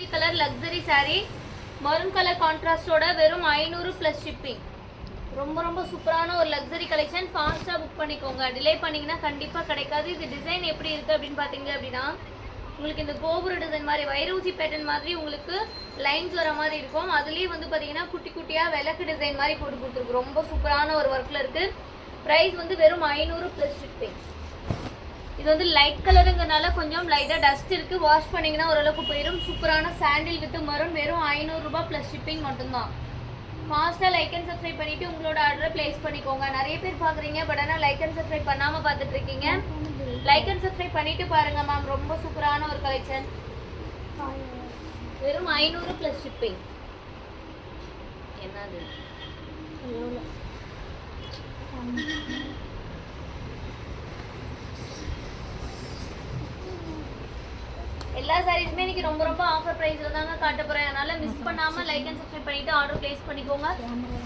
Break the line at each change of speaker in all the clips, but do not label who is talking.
Beach colour luxury saree maroon colour கான்ட்ராஸ்டோட வெறும் 500 plus shipping. ரொம்ப ரொம்ப சூப்பரான ஒரு லக்ஸரி கலெக்ஷன். ஃபாஸ்ட்டாக புக் பண்ணிக்கோங்க, டிலே பண்ணிங்கன்னா கண்டிப்பாக கிடைக்காது. இது டிசைன் எப்படி இருக்குது அப்படின்னு பார்த்தீங்க அப்படின்னா உங்களுக்கு இந்த கோபுர டிசைன் மாதிரி வைரூசி பேட்டர்ன் மாதிரி உங்களுக்கு லைன்ஸ் வர மாதிரி இருக்கும். அதுலேயும் வந்து பார்த்தீங்கன்னா குட்டி குட்டியாக விளக்கு டிசைன் மாதிரி போட்டு கொடுத்துருக்கு. ரொம்ப சூப்பரான ஒரு ஒர்க்கில் இருக்குது. ப்ரைஸ் வந்து வெறும் 500 ப்ளஸ் ஷிப்பிங். இது வந்து லைட் கலருங்கிறனால கொஞ்சம் லைட்டாக டஸ்ட் இருக்குது. வாஷ் பண்ணிங்கன்னா ஓரளவுக்கு போயிடும். சூப்பரான சாண்டில் வித் மரூன் வெறும் 500 ரூபாய் ப்ளஸ் ஷிப்பிங் மட்டும்தான். ஃபாஸ்ட்டாக லைக் அண்ட் சப்ஸ்கிரைப் பண்ணிவிட்டு உங்களோட ஆர்டரை ப்ளேஸ் பண்ணிக்கோங்க. நிறைய பேர் பார்க்குறீங்க, பட் ஆனால் லைக் அண்ட் சப்ஸ்கிரைப் பண்ணாமல் பார்த்துட்ருக்கீங்க. லைக் அண்ட் சப்ஸ்கிரைப் பண்ணிவிட்டு பாருங்கள் மேம். ரொம்ப சூப்பரான ஒரு கலெக்ஷன். வெறும் 500 ப்ளஸ் ஷிப்பிங். என்னது எல்லா சாரீஸுமே இன்னைக்கு ரொம்ப ரொம்ப ஆஃபர் ப்ரைஸில் தாங்க காட்ட போகிறேன். அதனால் மிஸ் பண்ணாமல் லைக் அண்ட் சப்ஸ்கிரைப் பண்ணிவிட்டு ஆர்டர் ப்ளேஸ் பண்ணிக்கோங்க.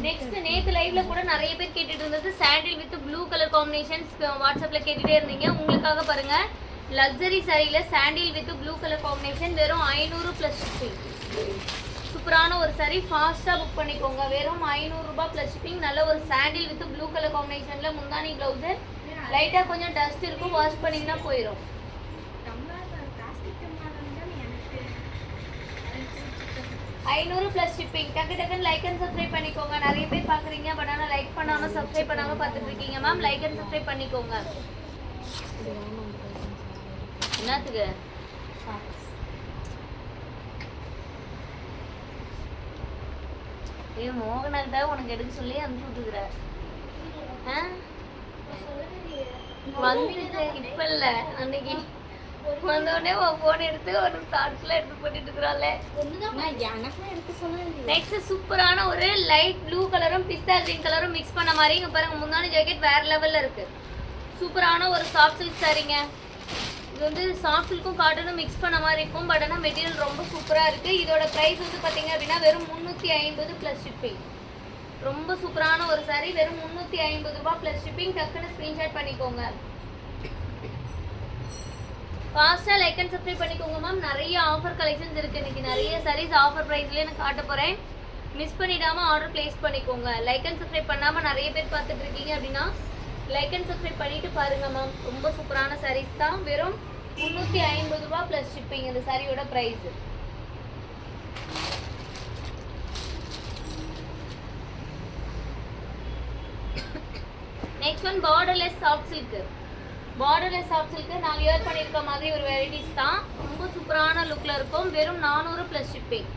நெக்ஸ்ட் நேற்று லைவ்ல கூட நிறைய பேர் கேட்டுட்டு இருந்தது சாண்டில் வித் ப்ளூ கலர் காம்பினேஷன்ஸ் வாட்ஸ்அப்பில் கேட்டுகிட்டே இருந்தீங்க. உங்களுக்காக பாருங்கள், லக்ஸரி சாரியில் சாண்டில் வித் ப்ளூ கலர் காம்பினேஷன் வெறும் 500 ப்ளஸ் ஷிப்பிங். சூப்பரான ஒரு சாரி, ஃபாஸ்ட்டாக புக் பண்ணிக்கோங்க. வெறும் 500 ரூபாய் ப்ளஸ் ஷிப்பிங். நல்ல ஒரு சாண்டில் வித் ப்ளூ கலர் காம்பினேஷனில் முந்தானி ப்ளவுஸு. லைட்டாக கொஞ்சம் டஸ்ட் இருக்கும், வாஷ் பண்ணிங்கன்னா போயிடும். 500 ப்ளஸ் ஷிப்பிங். டக்கு டக்குன்னு லைக் அண்ட் சப்ஸ்கிரைப் பண்ணிக்கோங்க. நிறைய பேர் பார்க்குறீங்க, பட் ஆனால் லைக் பண்ணாமல் சப்ஸ்கிரைப் பண்ணாமல் பார்த்துட்டு இருக்கீங்க மேம். லைக் அண்ட் சப்ஸ்கிரைப் பண்ணிக்கோங்க. என்னத்துக்கு மோகனாக்கிட்ட உனக்கு எடுக்க சொல்லி அனுப்பிச்சு விட்டுக்கிற வந்துட்டு இப்ப இல்ல, அன்னைக்கு வந்தோடனே போன் எடுத்து ஒரு ஷார்ட்ஸ்ல எடுத்து போட்டுட்டு இருக்கிறாள். நெக்ஸ்ட் சூப்பரான ஒரு லைட் ப்ளூ கலரும் பிஸ்தா கிரீன் கலரும் மிக்ஸ் பண்ண மாதிரி இங்க பாருங்க. முந்தானி ஜாக்கெட் வேற லெவல்ல இருக்கு. சூப்பரான ஒரு சாஃப்ட் சில்க் சாரீங்க. இது வந்து சாஃப்ட் சில்க்கும் காட்டனும் மிக்ஸ் பண்ண மாதிரி இருக்கும். பட் ஆனால் மெட்டீரியல் ரொம்ப சூப்பராக இருக்குது. இதோட ப்ரைஸ் வந்து பார்த்தீங்க அப்படின்னா வெறும் 350 ப்ளஸ் ஷிப்பிங். ரொம்ப சூப்பரான ஒரு சாரீ, வெறும் 350 ரூபாய் ப்ளஸ் ஷிப்பிங். டக்குன்னு ஸ்க்ரீன்ஷாட் பண்ணிக்கோங்க. ஃபாஸ்ட்டாக லைக் அண்ட் சப்ஸ்கிரைப் பண்ணிக்கோங்க மேம். நிறைய ஆஃபர் கலெக்ஷன்ஸ் இருக்குது. இன்றைக்கி நிறைய சாரீஸ் ஆஃபர் ப்ரைஸ்லேயே நான் காட்ட போகிறேன். மிஸ் பண்ணிடாமல் ஆர்டர் ப்ளேஸ் பண்ணிக்கோங்க. லைக் அண்ட் சப்ஸ்கிரைப் பண்ணாமல் நிறைய பேர் பார்த்துட்டு இருக்கீங்க அப்படின்னா லைக் அண்ட் சப்ஸ்கிரைப் பண்ணிட்டு பாருங்க மேம். ரொம்ப சூப்பரான சாரீஸ் தான். வெறும் 350 ரூபாய் ப்ளஸ் ஷிப்பிங் இந்த சாரியோட price. Next one borderless soft silk. Borderless soft silk நான் வியர் பண்ணியிருக்க மாதிரி ஒரு வெரைட்டிஸ் தான். ரொம்ப சூப்பரான லுக்கில் இருக்கும். வெறும் 400 ப்ளஸ் ஷிப்பிங்.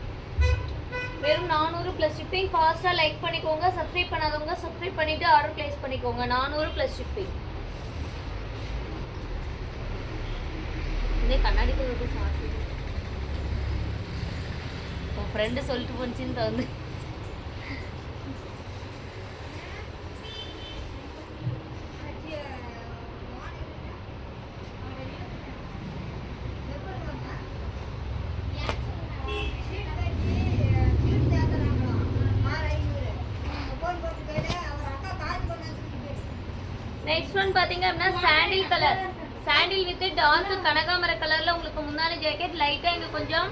வெறும் 400 ப்ளஸ் ஷிப்பிங். ஃபாஸ்ட்டாக லைக் பண்ணிக்கோங்க. சப்ஸ்கிரைப் பண்ணாதவங்க சப்ஸ்கிரைப் பண்ணிவிட்டு ஆர்டர் ப்ளேஸ் பண்ணிக்கோங்க. 400 ப்ளஸ் ஷிப்பிங். இந்த கண்ணாடி போட்டு சாப்பிட்டு உன் ஃப்ரெண்டு சொல்லிட்டு போச்சுன்னு வந்து நெக்ஸ்ட் ஒன் பாத்தீங்க அப்படின்னா sandal colour. Sandal with dark கனகாமர கலர்ல உங்களுக்கு முன்னாடி ஜாக்கெட். லைட்டா இங்க கொஞ்சம்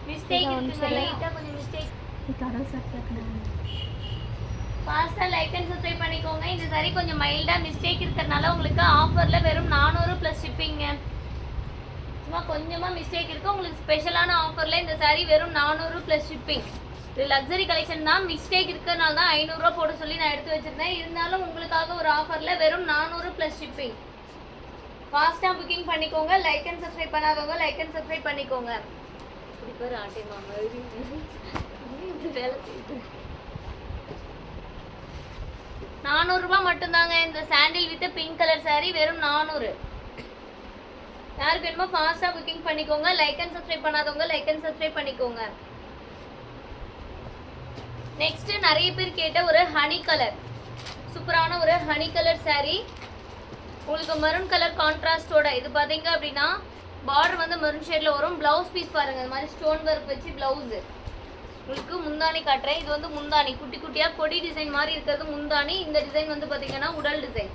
மிஸ்டேக் இருக்குங்க. லைட்டா கொஞ்சம் மிஸ்டேக். ஃபாஸ்டா லைக் அண்ட் சப்ஸ்கிரைப் பண்ணிக்கோங்க. இந்த சாரி கொஞ்சம் மைல்டா மிஸ்டேக் இருக்கிறதுனால உங்களுக்கு ஆஃபர்ல வெறும் 400 ப்ளஸ் ஷிப்பிங்க. சும்மா கொஞ்சமா மிஸ்டேக் இருக்கு. உங்களுக்கு ஸ்பெஷலான ஆஃபர்ல இந்த சாரி வெறும் 400 ப்ளஸ் ஷிப்பிங். இது லக்ஸரி கலெக்ஷன் தான். மிஸ்டேக் இருக்கிறதுனால தான் 500 ரூபா போட சொல்லி நான் எடுத்து வச்சிருந்தேன். இருந்தாலும் உங்களுக்காக ஒரு ஆஃபர்ல வெறும் 400 ப்ளஸ் ஷிப்பிங். ஃபாஸ்ட்டாக புக்கிங் பண்ணிக்கோங்க. லைக் அண்ட் சப்ஸ்கிரைப் பண்ணாதவங்க லைக் அண்ட் சப்ஸ்கிரைப் பண்ணிக்கோங்க. இப்படி பேர் ஆட்டே மாமா வேலை செய்யுது. 400 ரூபாய் மட்டும்தாங்க இந்த சாண்டில் வித் பிங்க் கலர் சாரி. வெறும் 400. யாருக்கு வேணுமோ ஃபாஸ்ட்டாக புக்கிங் பண்ணிக்கோங்க. லைக் அண்ட் சப்ஸ்கிரைப் பண்ணாதவங்க லைக் அண்ட் சப்ஸ்கிரைப் பண்ணிக்கோங்க. நெக்ஸ்ட் நிறைய பேர் கேட்ட ஒரு ஹனி கலர், சூப்பரான ஒரு ஹனி கலர் சாரி. உங்களுக்கு மெரூன் கலர் கான்ட்ராஸ்டோட. இது பார்த்தீங்க அப்படின்னா பார்டர் வந்து மெரூன் ஷேடில் வரும். ப்ளவுஸ் பீஸ் பாருங்கள், இந்த மாதிரி ஸ்டோன் ஒர்க் வச்சு ப்ளவுஸு. உங்களுக்கு முந்தானி காட்டுறேன். இது வந்து முந்தானி குட்டி குட்டியாக கொடி டிசைன் மாதிரி இருக்கிறது முந்தானி. இந்த டிசைன் வந்து பார்த்தீங்கன்னா உடல் டிசைன்.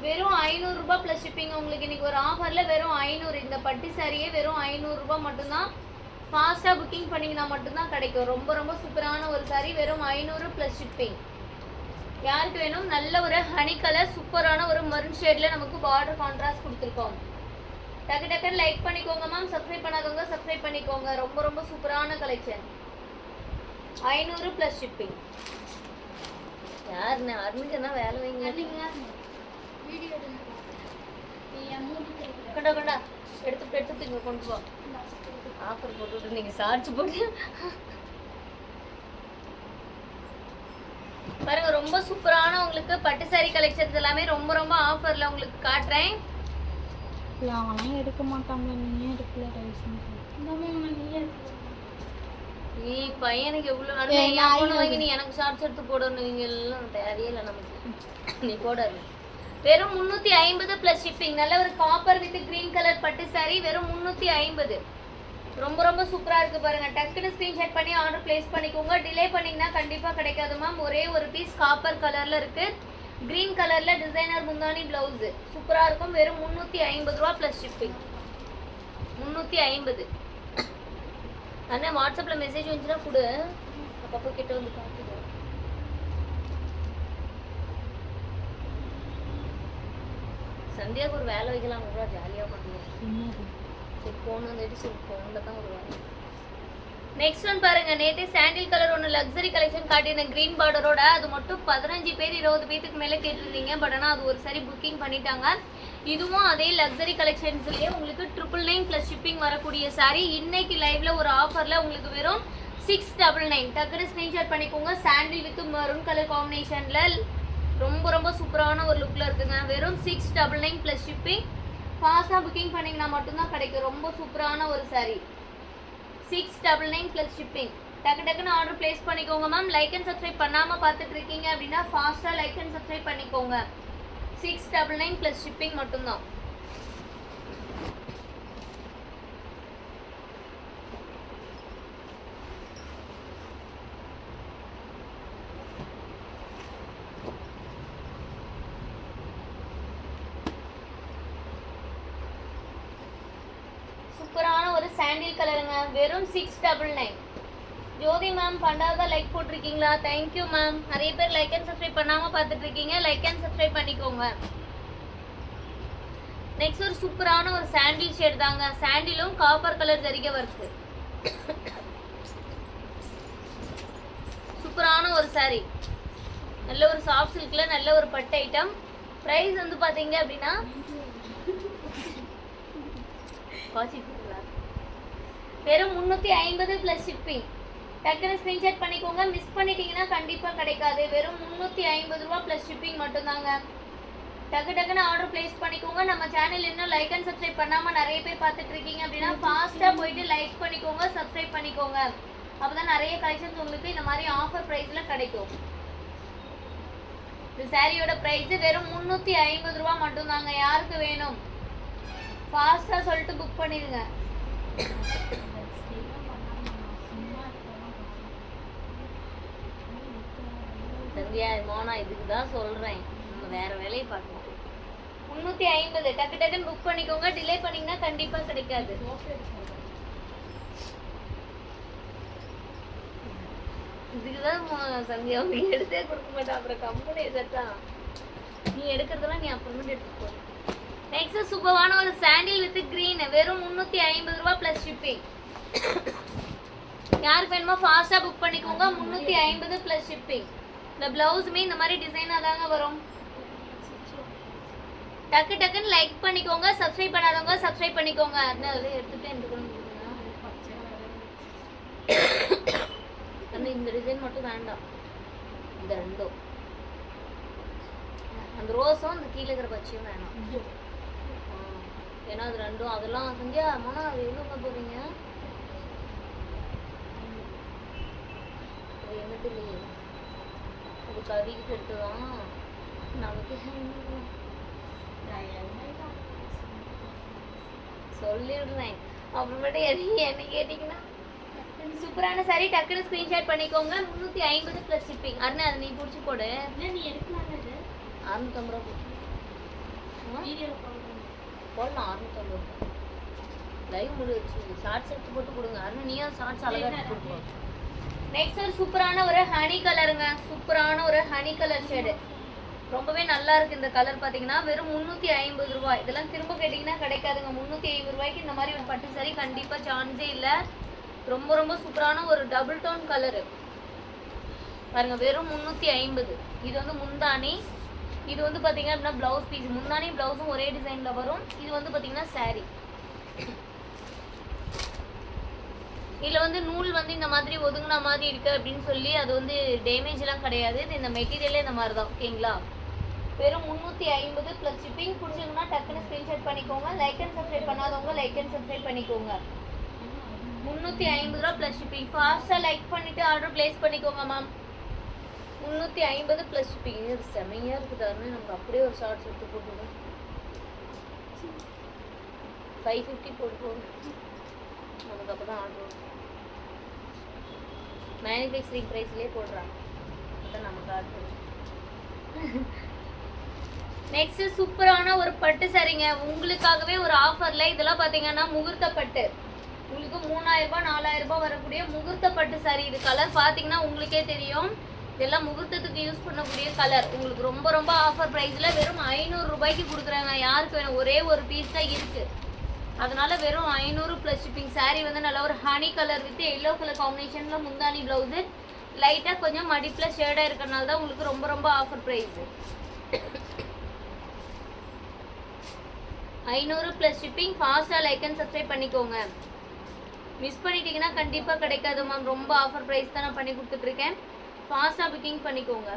வெறும் 500 ரூபாய் ப்ளஸ் ஷிப்பிங். உங்களுக்கு இன்றைக்கி ஒரு ஆஃபரில் வெறும் 500. இந்த பட்டு சாரியே வெறும் 500 ரூபாய் மட்டும்தான். ஃபாஸ்ட்டாக புக்கிங் பண்ணிங்கன்னா மட்டும்தான் கிடைக்கும். ரொம்ப ரொம்ப சூப்பரான ஒரு saree, வெறும் 500 ப்ளஸ் ஷிப்பிங். யாருக்கு வேணும்? நல்ல ஒரு ஹனி கலர் சூப்பரான ஒரு மரூன் ஷேடில் நமக்கு பார்டர் கான்ட்ராஸ்ட் கொடுத்துருக்கோம். டக்கு டக்குன்னு லைக் பண்ணிக்கோங்க மேம். சப்ஸ்கிரைப் பண்ணாதவங்க சப்ஸ்கிரைப் பண்ணிக்கோங்க. ரொம்ப ரொம்ப சூப்பரான கலெக்ஷன். 500 plus shipping. யாருண்ணே? அருணுக்குன்னா வேலை வைங்க. கொண்டா கொண்டா எடுத்து எடுத்து இங்கே கொண்டு போ. ஆஃபர் போட்டு நீங்கள் சார்ஜ் போட்டு பாருங்க. ரொம்ப சூப்பரான உங்களுக்கு பட்டு சாரி கலெக்ஷன்ஸ் எல்லாமே ரொம்ப ரொம்ப ஆஃபரில் உங்களுக்கு காட்டுறேன்.
அவங்களாம் எடுக்க மாட்டாங்க, நீயே எடுக்கல.
பையனுக்கு எவ்வளோ வாங்கி நீ எனக்கு ஷார்ட்ஸ் எடுத்து போடணும். நீங்க எல்லாம் தேவையே இல்லை நமக்கு. நீ போடாது. வெறும் 350 ப்ளஸ் ஷிப்பிங். நல்ல ஒரு காப்பர் வித் கிரீன் கலர் பட்டு சாரி, வெறும் 350. ரொம்ப ரொம்ப சூப்பரா இருக்கு பாருங்க. டக்குன்னு ஸ்கிரீன்ஷாட் பண்ணி ஆர்டர் பிளேஸ் பண்ணிக்கோங்க. டிலே பண்ணீங்கன்னா கண்டிப்பா கிடைக்காது மேம். ஒரே ஒரு பீஸ் காப்பர் கலர்ல இருக்கு, கிரீன் கலர்ல டிசைனர் முந்தானி பிளவுஸ் சூப்பரா இருக்கும். வெறும் 350 ரூபா ப்ளஸ் ஷிப்பிங். 350. அண்ணா வாட்ஸ்அப்ல மெசேஜ் வந்துச்சுன்னா கொடு, அப்பப்போ கிட்ட வந்து பார்த்துக்கோ. சந்தியாவுக்கு ஒரு வேலை வைக்கலாம் கூட, ஜாலியாக பண்ணுவோம். சரி ஃபோன் வந்துட்டு சரி ஃபோனில் தான் ஒரு வேலை. நெக்ஸ்ட் ஒன் பாருங்க. நேற்று சாண்டில் கலர் ஒன்று லக்ஸரி கலெக்ஷன் காட்டியிருந்தேன் கிரீன் பார்டரோட. அது மட்டும் 15 பேர் 20 பேருக்கு மேலே கேட்டிருந்தீங்க. பட் ஆனால் அது ஒரு சரி புக்கிங் பண்ணிட்டாங்க. இதுவும் அதே லக்ஸரி கலெக்ஷன்ஸ்லேயே உங்களுக்கு 999 ப்ளஸ் ஷிப்பிங் வரக்கூடிய சாரீ. இன்னைக்கு லைவ்ல ஒரு ஆஃபரில் உங்களுக்கு வெறும் 699. டக்குனு ஸ்க்ரீன்ஷாட் பண்ணிக்கோங்க. சாண்டில் வித் மரூன் கலர் காம்பினேஷனில் ரொம்ப ரொம்ப சூப்பரான ஒரு லுக்கில் இருக்குங்க. வெறும் 699 ப்ளஸ் ஷிப்பிங். ஃபாஸ்ட்டாக புக்கிங் பண்ணிங்கன்னா மட்டும்தான் கிடைக்கும். ரொம்ப சூப்பரான ஒரு சாரீ. 699 plus shipping. டக்கு டக்குன்னு ஆர்டர் பிளேஸ் பண்ணிக்கோங்க மேம். லைக் அண்ட் சப்ஸ்கிரைப் பண்ணாமல் பார்த்துட்டு இருக்கீங்க அப்படின்னா ஃபாஸ்ட்டாக லைக் அண்ட் சப்ஸ்கிரைப் பண்ணிக்கோங்க. 699 ப்ளஸ் ஷிப்பிங் மட்டும்தான். சூப்பரான ஒரு சாண்டில் கலருங்க. வெறும் 699. ஜோதி மேம் பண்டாவதா லைக் போட்டிருக்கீங்களா? Thank you ma'am. நிறைய பேர் லைக் அண்ட் சப்ஸ்கிரைப் பண்ணாமல் பார்த்துட்டு இருக்கீங்க. லைக் அண்ட் சப்ஸ்கிரைப் பண்ணிக்கோங்க. நெக்ஸ்ட் ஒரு சூப்பரான ஒரு சாண்டில் ஷேட் தாங்க. சாண்டிலும் காப்பர் கலர் ஜரிகை வர்க்கு. சூப்பரான ஒரு சாரீ. நல்ல ஒரு சாஃப்ட் சில்க்ல நல்ல ஒரு பட்டு ஐட்டம். ப்ரைஸ் வந்து பார்த்தீங்க அப்படின்னா வெறும் 350 ப்ளஸ் ஷிப்பிங். டக்குனு ஸ்க்ரீன்ஷாட் பண்ணிக்கோங்க. மிஸ் பண்ணிட்டீங்கன்னா கண்டிப்பாக கிடைக்காது. வெறும் 350 ரூபா ப்ளஸ் ஷிப்பிங் மட்டும்தாங்க. டக்கு டக்குன்னு ஆர்டர் பிளேஸ் பண்ணிக்கோங்க. நம்ம சேனல் இன்னும் லைக் அண்ட் சப்ஸ்கிரைப் பண்ணாமல் நிறைய பேர் பார்த்துட்டு இருக்கீங்க அப்படின்னா ஃபாஸ்ட்டாக போயிட்டு லைக் பண்ணிக்கோங்க, சப்ஸ்கிரைப் பண்ணிக்கோங்க. அப்போ தான் நிறைய கலெக்ஷன்ஸ் உங்களுக்கு இந்த மாதிரி ஆஃபர் ப்ரைஸில் கிடைக்கும். இந்த சாரியோட ப்ரைஸ் வெறும் 350 ரூபா மட்டும்தாங்க. யாருக்கு வேணும் ஃபாஸ்ட்டாக சொல்லிட்டு புக் பண்ணிடுங்க. சந்தியா மோனா இதுக்கு தான் சொல்கிறேன், நம்ம வேறு வேலையை பார்க்கலாம். 350 டக்கு டக்குன்னு புக் பண்ணிக்கோங்க. டிலே பண்ணிங்கன்னா கண்டிப்பாக கிடைக்காது. இதுக்கு தான் சந்தியா அவங்க எடுத்தே கொடுக்க மாட்டேன். அப்புறம் கம்பெனி தான் நீ எடுக்கிறதெல்லாம் நீ அப்புறமேட்டு எடுத்துக்கோ. நெக்ஸ்ட் சூப்பரான ஒரு சாண்டில் வித் கிரீன். வெறும் 350 ரூபா ப்ளஸ் ஷிப்பிங். யாருக்கு வேணுமோ ஃபாஸ்ட்டாக புக் பண்ணிக்கோங்க. 350 ப்ளஸ் ஷிப்பிங். இந்த பிளவுஸுமே இந்த மாதிரி டிசைனாக தாங்க வரும். டக்கு டக்குன்னு லைக் பண்ணிக்கோங்க. சப்ஸ்கிரைப் பண்ணாதவங்க சப்ஸ்கிரைப் பண்ணிக்கோங்க. அதனால எடுத்துகிட்டு எனக்கு இந்த டிசைன் மட்டும் வேண்டாம். இந்த ரெண்டும் அந்த ரோஸும் அந்த கீழே இருக்கிற பச்சையும் வேணாம். ஏன்னா அது ரெண்டும் அதெல்லாம் சந்தியா அம்மா அது எவ்வளோ போகிறீங்க? என்னது இல்லையே அது கறிக்கு எடுத்துதான் நமக்கு சொல்லிடுறேன். அப்புறமேட்டு என்ன கேட்டீங்கன்னா சூப்பரான சாரி. டக்குன்னு ஸ்க்ரீன்ஷாட் பண்ணிக்கோங்க. 350 ப்ளஸ் ஷிப்பிங். அருணா அது நீ பிடிச்சி போடு. நீ எடுக்கலாம். 650 ரூபா போடலாம். 650 ரூபா லைவ் முடிச்சு ஷார்ட்ஸ் எடுத்து போட்டு கொடுங்க. அருண் நீயா ஷார்ட்ஸ் அழகா எடுத்து கொடுப்போம். நெக்ஸ்ட் ஒரு சூப்பரான ஒரு ஹனி கலருங்க. சூப்பரான ஒரு ஹனி கலர் ஷேடு. ரொம்பவே நல்லா இருக்கு இந்த கலர் பாத்தீங்கன்னா. வெறும் 350 ரூபாய். இதெல்லாம் திரும்ப கேட்டீங்கன்னா கிடைக்காதுங்க. 350 ரூபாய்க்கு இந்த மாதிரி ஒரு பட்டு saree கண்டிப்பா சான்ஸே இல்ல. ரொம்ப ரொம்ப சூப்பரான ஒரு டபுள் டோன் கலரு பாருங்க. வெறும் 350. இது வந்து முந்தானி. இது வந்து பாத்தீங்க அப்படின்னா பிளவுஸ் பீஸ். முந்தானி பிளவுஸும் ஒரே டிசைன்ல வரும். இது வந்து பாத்தீங்கன்னா saree. இதுல வந்து நூல் வந்து இந்த மாதிரி ஒதுங்கின மாதிரி இருக்கு அப்படின்னு சொல்லி அது வந்து டேமேஜ் எல்லாம் கிடையாது. இது இந்த மெட்டீரியலே இந்த மாதிரி தான். ஓகேங்களா? வெறும் 350 ப்ளஸ் ஷிப்பிங். பிடிச்சிங்கன்னா டக்குன்னு ஸ்கிரீன்ஷாட் பண்ணிக்கோங்க. லைக் அண்ட் சப்ஸ்கிரைப் பண்ணாதவங்க லைக் அண்ட் சப்ஸ்கிரைப் பண்ணிக்கோங்க. 350 ரூபா ப்ளஸ் ஷிப்பிங். ஃபாஸ்டா லைக் பண்ணிட்டு ஆர்டர் பிளேஸ் பண்ணிக்கோங்க மேம். 350 plus shipping. இது செமையா இருக்குதாருன்னு நமக்கு அப்படியே ஒரு ஷார்ட்ஸ் எடுத்து போட்டுருவோம். 550 போட்டுருவோம். நமக்கு அப்போ தான் ஆர்டர் வரும். மேனுஃபேக்சரிங் ப்ரைஸ்லேயே போடுறாங்க. அதான் நமக்கு ஆர்டர் வரும். நெக்ஸ்ட் சூப்பரான ஒரு பட்டு சரிங்க. உங்களுக்காகவே ஒரு ஆஃபர்ல இதெல்லாம் பாத்தீங்கன்னா முகூர்த்த பட்டு. உங்களுக்கு 3000 ரூபாய் 4000 ரூபாய் வரக்கூடிய முகூர்த்த பட்டு சாரி. இது கலர் பாத்தீங்கன்னா உங்களுக்கே தெரியும். இதெல்லாம் முகூர்த்தத்துக்கு யூஸ் பண்ணக்கூடிய கலர். உங்களுக்கு ரொம்ப ரொம்ப ஆஃபர் பிரைஸ்ல வெறும் 500 ரூபாய்க்கு கொடுக்குறாங்க. யாருக்கு வேணும்? ஒரே ஒரு பீஸ் தான் இருக்கு. அதனால வெறும் 500 ப்ளஸ் ஷிப்பிங். சாரி வந்து நல்ல ஒரு honey colour with yellow colour காம்பினேஷன்ல முந்தானி பிளவுஸ். லைட்டா கொஞ்சம் மடிப்புல ஷேடா இருக்கறனால தான் உங்களுக்கு ரொம்ப ரொம்ப ஆஃபர் பிரைஸ். 500 plus shipping. ஃபாஸ்டா லைக் அண்ட் சப்ஸ்கிரைப் பண்ணிக்கோங்க. மிஸ் பண்ணிட்டீங்கன்னா கண்டிப்பா கிடைக்காது மேம். ரொம்ப ஆஃபர் பிரைஸ் தான் நான் பண்ணி கொடுத்துட்டு இருக்கேன். ஃபாஸ்டா புக்கிங் பண்ணிக்கோங்க.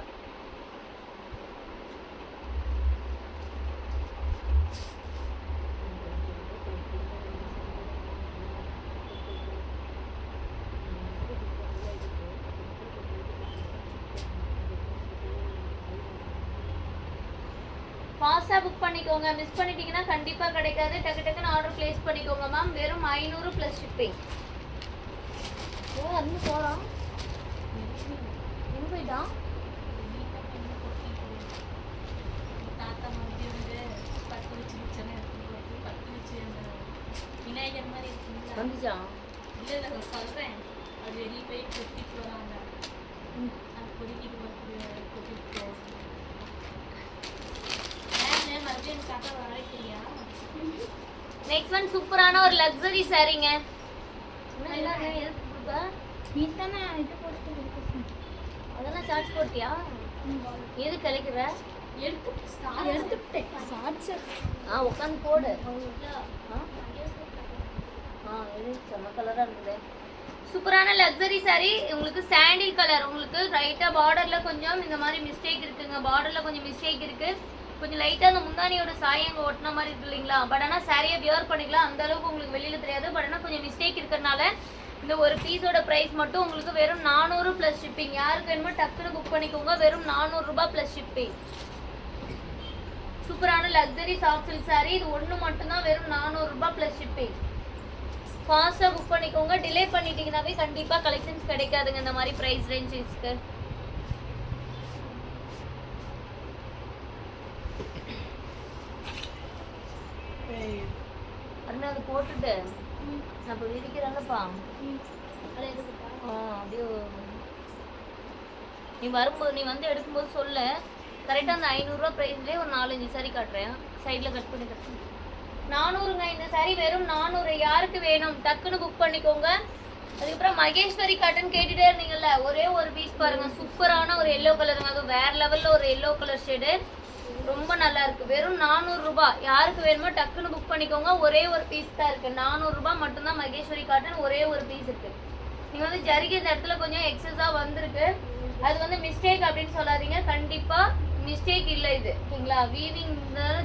ஃபாஸ்டா புக் பண்ணிக்கோங்க. மிஸ் பண்ணிட்டீங்கன்னா கண்டிப்பா கிடைக்காது. டக்கு டக்குன்னு ஆர்டர் பிளேஸ் பண்ணிக்கோங்க மேம். வெறும் 500 ப்ளஸ் ஷிப்பிங். ஓ அது போறான். எங்க போயிட்டான்?
தாத்தா மாதிரி வந்து பட்டு வச்சு விநாயகர் மாதிரி இருக்குங்களா?
வந்துச்சா?
இல்லை இல்லை சொல்கிறேன். அது வெளியே போய் கொட்டிட்டு வராங்க. அது கொதிக்கிட்டு கொட்டிட்டு போவாங்க. மறுபடியும் தாத்தா வரைக்கிறியா?
நெக்ஸ்ட் ஒன் சூப்பரான ஒரு லக்ஸரி சாரீங்க. அதெல்லாம் சார்ஜ் போட்டியா? எது கலைக்கிற? உட்காந்து போடு. இது செம்ம கலரா இருந்தது. சூப்பரான லக்ஸரி சாரி. உங்களுக்கு சாண்டில் கலர். உங்களுக்கு ரைட்டா பார்டர்ல கொஞ்சம் இந்த மாதிரி மிஸ்டேக் இருக்குங்க. பார்டர்ல கொஞ்சம் மிஸ்டேக் இருக்கு. கொஞ்சம் லைட்டா அந்த முந்தானியோட சாயங்க ஒட்டின மாதிரி இருக்கு இல்லைங்களா? பட் ஆனால் சாரியை வியர் பண்ணிக்கலாம். அந்த அளவுக்கு உங்களுக்கு வெளியில தெரியாது. பட் ஆனால் கொஞ்சம் மிஸ்டேக் இருக்கிறதுனால இந்த ஒரு பீஸோட பிரைஸ் மட்டும் உங்களுக்கு வெறும் 400 ப்ளஸ் ஷிப்பிங். யாருக்கு வேணுமோ டக்குன்னு புக் பண்ணிக்கோங்க. வெறும் 400 ரூபாய் ப்ளஸ் ஷிப்பிங். சூப்பரான லக்ஸரி சாஃப்ட் சில்க் சாரி. இது ஒன்று மட்டும்தான் வெறும் 400 ரூபாய் ப்ளஸ் ஷிப்பிங். ஃபாஸ்ட்டாக புக் பண்ணிக்கோங்க. டிலே பண்ணிட்டீங்கன்னாவே கண்டிப்பாக கலெக்ஷன்ஸ் கிடைக்காதுங்க இந்த மாதிரி ப்ரைஸ் ரேஞ்சஸ்க்கு. அண்ணா அது போட்டுட்டு நான் இப்போ விதிக்கிறேன்லப்பா. அப்படியே நீ வரும்போது நீ வந்து எடுக்கும்போது சொல்ல. கரெக்டாக அந்த 500 ரூபா ப்ரைஸ்லேயே ஒரு 4-5 சாரி காட்டுறேன். சைடில் கட் பண்ணி 400ங்க. இந்த சாரி வெறும் 400. யாருக்கு வேணும் டக்குன்னு புக் பண்ணிக்கோங்க. அதுக்கப்புறம் மகேஸ்வரி காட்டன் கேட்டுட்டே இருந்தீங்கல்ல, ஒரே ஒரு பீஸ் பாருங்க. சூப்பரான ஒரு எல்லோ கலருங்க. அது வேற லெவல்ல ஒரு எல்லோ கலர் ஷேடு. ரொம்ப நல்லா இருக்கு. வெறும் 400 ரூபாய். யாருக்கு வேணுமோ டக்குன்னு புக் பண்ணிக்கோங்க. ஒரே ஒரு பீஸ் தான் இருக்கு. 400 ரூபாய் மட்டும்தான் மகேஸ்வரி காட்டன். ஒரே ஒரு பீஸ் இருக்கு. நீங்க வந்து ஜரிகை இந்த இடத்துல கொஞ்சம் எக்ஸஸா வந்திருக்கு. அது வந்து மிஸ்டேக் அப்படின்னு சொல்லாதீங்க. கண்டிப்பா மிஸ்டேக் இல்லை இது. ஓகேங்களா? வீவிங்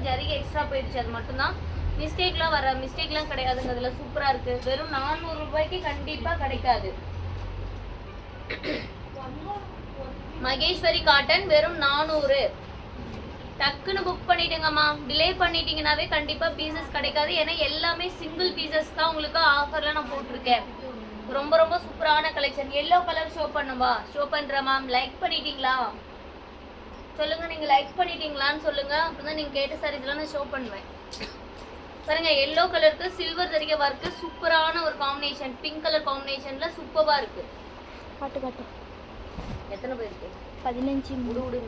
ஜரிகை எக்ஸ்ட்ரா போயிடுச்சு. அது மட்டும்தான் மிஸ்டேக்லாம் வர மிஸ்டேக்லாம் கிடையாதுங்க. அதில் சூப்பராக இருக்கு. வெறும் 400 ரூபாய்க்கு கண்டிப்பாக கிடைக்காது. மகேஸ்வரி காட்டன் வெறும் 400. டக்குன்னு புக் பண்ணிடுங்கம்மா. டிலே பண்ணிட்டீங்கன்னாவே கண்டிப்பாக பீசஸ் கிடைக்காது. ஏன்னா எல்லாமே சிங்கிள் பீசஸ் தான் உங்களுக்கு ஆஃபரில் நான் போட்டிருக்கேன். ரொம்ப ரொம்ப சூப்பரான கலெக்ஷன். எல்லோ கலர் ஷோ பண்ணுவா? ஷோ பண்ணுறேன் மேம். லைக் பண்ணிட்டீங்களா சொல்லுங்க. நீங்கள் லைக் பண்ணிட்டீங்களான்னு சொல்லுங்க. அப்போ தான் நீங்கள் கேட்ட சாரீஸ்லாம் நான் ஷோ பண்ணுவேன். பாருங்க எல்லோ கலருக்கு சில்வர் ஜரிகை ஒர்க்கு சூப்பரான ஒரு காம்பினேஷன். பிங்க் கலர் காம்பினேஷன்ல சூப்பரா இருக்கு.
காட்டு
எத்தனை பேருக்கு
15
விடு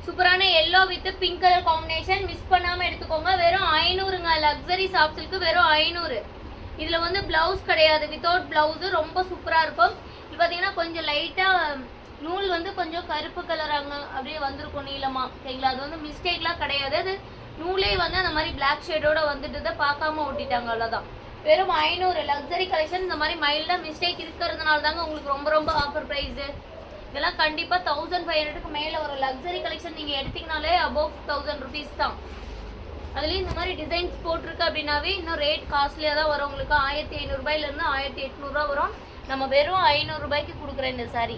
சூப்பரான yellow with pink colour combination. Miss பண்ணாம எடுத்துக்கோங்க. வெறும் 500ங்க. லக்ஸரி சாஃப்ட் சில்க் வெறும் 500. இதுல வந்து பிளவுஸ் கிடையாது, வித்தவுட் பிளவுஸ். ரொம்ப சூப்பரா இருக்கும். இது பாத்தீங்கன்னா கொஞ்சம் லைட்டா நூல் வந்து கொஞ்சம் கருப்பு கலர் அங்க அப்படியே வந்திருக்கும் நீளமா. சரிங்களா? அது வந்து மிஸ்டேக்லாம் கிடையாது. அது நூலே வந்து அந்த மாதிரி பிளாக் ஷேடோட வந்துட்டு பார்க்காம ஓட்டிட்டாங்க, அவ்வளோதான். வெறும் 500. லக்ஸரி கலெக்ஷன் இந்த மாதிரி மைல்டா மிஸ்டேக் இருக்கிறதுனால தாங்க உங்களுக்கு ரொம்ப ரொம்ப ஆஃபர் ப்ரைஸ். இதெல்லாம் கண்டிப்பா 1500க்கு மேல ஒரு லக்ஸரி கலெக்ஷன் நீங்க எடுத்தீங்கனாலே அபோவ் 1000 rupees தான். அதுலயும் இந்த மாதிரி டிசைன்ஸ் போட்டிருக்கு அப்படின்னாவே இன்னும் ரேட் காஸ்ட்லியா தான் வரும். உங்களுக்கு 1500 ரூபாயில இருந்து 1800 ரூபாய் வரும். நம்ம வெறும் 500 ரூபாய்க்கு கொடுக்குறேன் இந்த சாரி.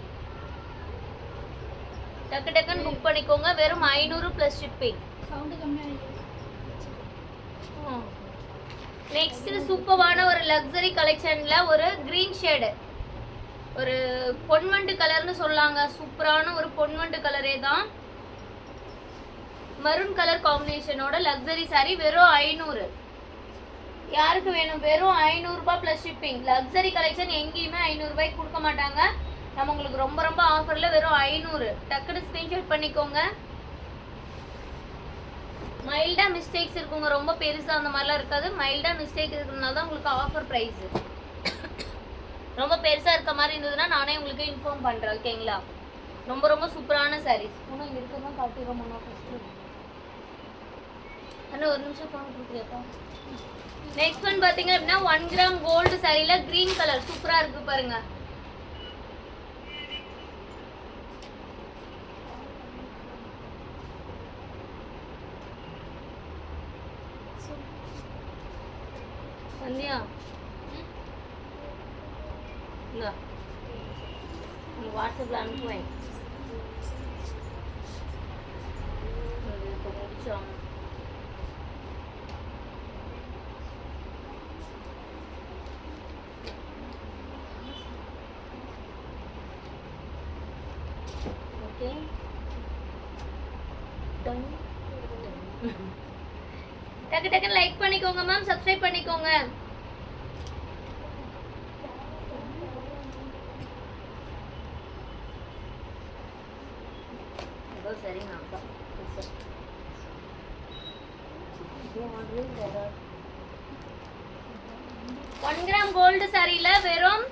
டக்கு டக்குன்னு புக் பண்ணிக்கோங்க. வெறும் 500 பிளஸ் ஷிப்பிங்.
சவுண்ட் கம்மியா இருக்கு.
நெக்ஸ்ட் சூப்பரான ஒரு லக்ஸரி கலெக்ஷன்ல ஒரு கிரீன் ஷேடு, ஒரு பொன்வண்டு கலர்னு சொல்லாங்க. சூப்பரான ஒரு பொன்வண்டு கலரே தான். மரூன் கலர் காம்பினேஷனோட லக்ஸரி சாரி வெறும் 500. யாருக்கு வேணும்? வெறும் 500 ரூபாய் பிளஸ் ஷிப்பிங். லக்ஸரி கலெக்ஷன் எங்கேயுமே 500 ரூபாய்க்கு கொடுக்க மாட்டாங்க. நம்ம உங்களுக்கு ரொம்ப ரொம்ப ஆஃபர்ல வெறும் 500. டக்குனு ஸ்கிரீன்ஷாட் பண்ணிக்கோங்க. மைல்டா மிஸ்டேக்ஸ் இருக்குங்க, ரொம்ப பெருசா அந்த மாதிரிலாம் இருக்காது. மைல்டா மிஸ்டேக் இருக்கிறதுனால தான் உங்களுக்கு ஆஃபர் ப்ரைஸ். ரொம்ப பெருசா இருக்க மாதிரி இருந்ததுன்னா நானே உங்களுக்கு இன்ஃபார்ம் பண்றேன். ஓகேங்களா? ரொம்ப ரொம்ப சூப்பரான சாரீஸ். இன்னும் இங்க இருக்கிறதும் காட்டிடுறோம். அண்ணா ஒரு நிமிஷம் ஃபோன் கொடுக்குறியாப்பா. நெக்ஸ்ட் ஒன் பாத்தீங்க அப்படின்னா 1 கிராம் கோல்டு சாரியில கிரீன் கலர் சூப்பரா இருக்கு பாருங்க. சந்தியா வாட்ஸ்அப்ல அனுப்புவேன். முடிச்சோம். ஓகே டக்கு டக்குன்னு லைக் பண்ணிக்கோங்க மேம், சப்ஸ்கிரைப் பண்ணிக்கோங்க. சரிங்க. 1 கிராம் கோல்டு சாரியில வெறும்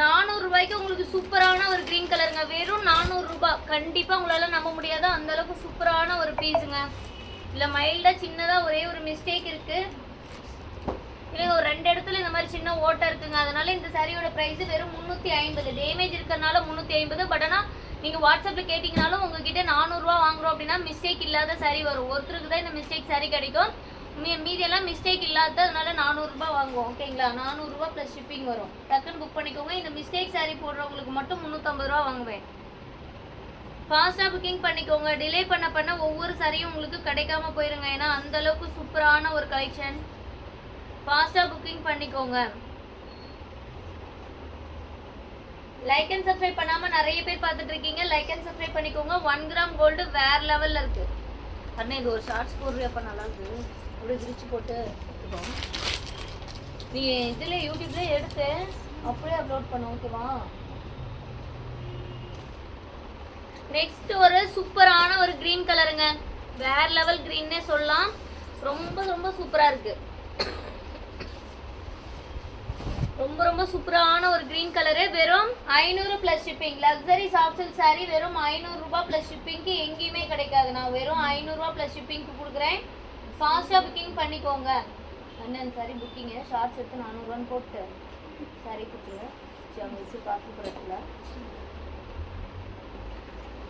400 ரூபாய்க்கு உங்களுக்கு சூப்பரான ஒரு கிரீன் கலருங்க. வெறும் 400 ரூபாய். கண்டிப்பா உங்களால நம்ப முடியாது, அந்த அளவுக்கு சூப்பரான ஒரு பீஸுங்க. இல்ல மைல்டா சின்னதா ஒரே ஒரு மிஸ்டேக் இருக்கு. இல்ல ஒரு 2 இடத்துல இந்த மாதிரி சின்ன ஓட்டை இருக்குங்க. அதனால இந்த சாரியோட பிரைஸ் வெறும் 350. டேமேஜ் இருக்கறனால 350. பட் ஆனா நீங்க வாட்ஸ்அப்ல கேட்டீங்கனாலும் உங்ககிட்ட 400 ரூபாய் வாங்குறோம் அப்படின்னா மிஸ்டேக் இல்லாத சாரி வரும். ஒருத்தருக்கு தான் இந்த மிஸ்டேக் சாரி கிடைக்கும். மீதி எல்லாம் மிஸ்டேக் இல்லாத, அதனால 400 ரூபாய் வாங்குவோம். ஓகேங்களா? 400 ரூபாய் பிளஸ் ஷிப்பிங் வரும். டக்குன்னு புக் பண்ணிக்கோங்க. இந்த மிஸ்டேக் சாரி போடுறவங்களுக்கு மட்டும் 350 ரூபாய் வாங்குவேன். ஃபாஸ்டா புக்கிங் பண்ணிக்கோங்க. டிலே பண்ண ஒவ்வொரு சாரியும் உங்களுக்கு கிடைக்காம போயிருங்க. ஏன்னா அந்த அளவுக்கு சூப்பரான ஒரு கலெக்ஷன். ஃபாஸ்டா புக்கிங் பண்ணிக்கோங்க. லைக் அண்ட் சப்ஸ்கிரைப் பண்ணாம நிறைய பேர் பார்த்துட்டு இருக்கீங்க. லைக் அண்ட் சப்ஸ்கிரைப் பண்ணிக்கோங்க. 1 கிராம் கோல்டு வேற லெவல்ல இருக்கு. அண்ணா இது ஒரு ஷார்ட்ஸ் போடுறியப்ப நல்லா இருக்கு. அப்படியே விரிச்சு போட்டு எடுத்துக்கோங்க. நீ இதுல யூடியூப்ல எடுத்து அப்படியே அப்லோட் பண்ண. ஓகேவா? நெக்ஸ்ட் ஒரு சூப்பரான ஒரு கிரீன் கலருங்க. வேற லெவல் கிரீன்னே சொல்லலாம். ரொம்ப ரொம்ப சூப்பரா இருக்கு. ரொம்ப ரொம்ப சூப்பரான ஒரு கிரீன் கலரு. வெறும் 500 plus shipping. Luxury soft silk sorry வெறும் 500 ரூபாய் பிளஸ் ஷிப்பிங்க்கு எங்கேயுமே கிடைக்காது. நான் வெறும் 500 ரூபாய் பிளஸ் ஷிப்பிங்க்கு கொடுக்குறேன். ஃபாஸ்டா புக்கிங் பண்ணிக்கோங்க. அண்ணன் சாரி புக்கிங் ஷார்ட்ஸ் எடுத்து 400 ரூபான்னு போட்டு சாரி கொடுத்துருங்க. அவங்க வச்சு காசு கொடுக்கல.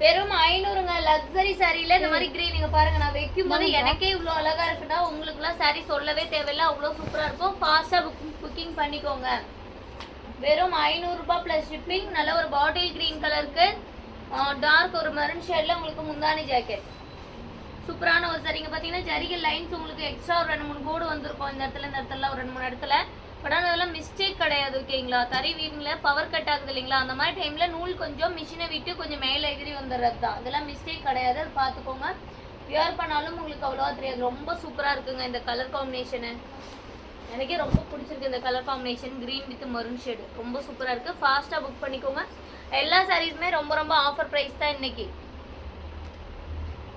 வெறும் 500ங்க. லக்ஸரி சாரியில இந்த மாதிரி கிரீன் நீங்க பாருங்க. நான் வைக்கும் போது எனக்கே இவ்வளோ அழகா இருக்குன்னா உங்களுக்குலாம் சாரி சொல்லவே தேவையில்லை. அவ்வளோ சூப்பரா இருக்கும். ஃபாஸ்டா புக்கிங் பண்ணிக்கோங்க. வெறும் 500 ரூபாய் பிளஸ் ஷிப்பிங். நல்ல ஒரு பாட்டில் கிரீன் கலருக்கு டார்க் ஒரு மெரூன் ஷேட்ல உங்களுக்கு முந்தானி ஜாக்கெட். சூப்பரான ஒரு சாரிங்க. பாத்தீங்கன்னா ஜரிகை லைன்ஸ் உங்களுக்கு எக்ஸ்ட்ரா ஒரு 2-3 கோடு வந்திருக்கும். இந்த இடத்துல ஒரு 2-3 இடத்துல. பட் ஆனால் அதெல்லாம் மிஸ்டேக் கிடையாது. ஓகேங்களா? தறி வீவிங்ல பவர் கட் ஆகுது இல்லைங்களா? அந்த மாதிரி டைம்ல நூல் கொஞ்சம் மிஷினை விட்டு கொஞ்சம் மேலே எகிரி வந்துடுறது தான். அதெல்லாம் மிஸ்டேக் கிடையாது. அது பார்த்துக்கோங்க. வியர் பண்ணாலும் உங்களுக்கு அவ்வளோவா தெரியாது. ரொம்ப சூப்பராக இருக்குங்க இந்த கலர் காம்பினேஷனு. எனக்கே ரொம்ப பிடிச்சிருக்கு இந்த colour combination. Green with maroon shade ரொம்ப சூப்பராக இருக்குது. ஃபாஸ்ட்டாக புக் பண்ணிக்கோங்க. எல்லா சாரீஸுமே ரொம்ப ரொம்ப ஆஃபர் ப்ரைஸ் தான் இன்னைக்கு.